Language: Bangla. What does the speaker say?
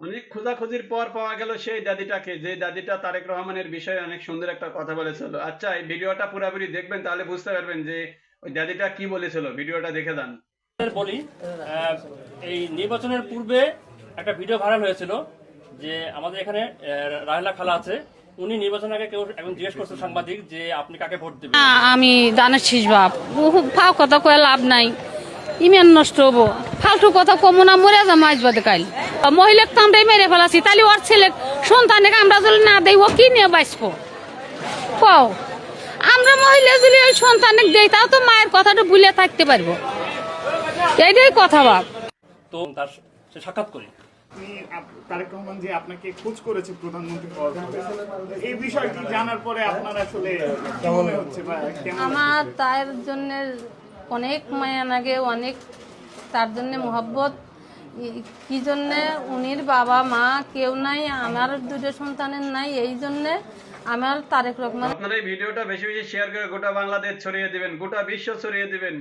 অনেক খোঁজাখুঁজির পর পাওয়া গেল সেই দাদিটাকে, যে দাদিটা তারেক রহমানের বিষয়ে অনেক সুন্দর একটা কথা বলেছিল। আচ্ছা, এই ভিডিওটা পুরোপুরি দেখবেন, তাহলে বুঝতে পারবেন যে ওই দাদিটা কি বলেছিল। ভিডিওটা দেখে যান। বলি, এই নির্বাচনের পূর্বে একটা ভিডিও ভাইরাল হয়েছিল যে আমাদের এখানে রাহেলা খালা আছে, উনি নির্বাচনের আগে কেউ এখন জিজ্ঞেস করছে সাংবাদিক যে আপনি কাকে ভোট দেবেন। আমি দানাচ্ছিস বাপ, ফাও কথা কয়ে লাভ নাই, ইমেন নষ্ট হবো। ফালতু কথা কমু না, মরে যা মাছ বাদে কাল। মহিলার তো আমরাই মেরে ফেলাছি, তাহলে ওর ছেলে সন্তানকে আমরা যদি না দেই ও কি নিয়ে বাঁচবো কও? আমরা মহিলা যদি ওই সন্তানকে দেই তাও তো মায়ের কথাটা ভুলে থাকতে পারবো। এইটাই কথা বাপ। তো তার সে সাক্ষাৎ করি। তারেক রহমান যে আপনাকে খোঁজ করেছে প্রধানমন্ত্রী হওয়ার পরে, এই বিষয়টি জানার পরে আপনার আসলে কি মনে হচ্ছে বা কেমন? আমার তার জন্য অনেক মায়া লাগে, অনেক তার জন্য মোহব্বত। কি জন্যে উনির বাবা মা কেউ নাই, আমার দুটো সন্তানের নাই, এই জন্যে আমার তারেক রহমান। আপনারা এই ভিডিওটা বেশি বেশি শেয়ার করে গোটা বাংলাদেশ ছড়িয়ে দিবেন, গোটা বিশ্ব ছড়িয়ে দিবেন।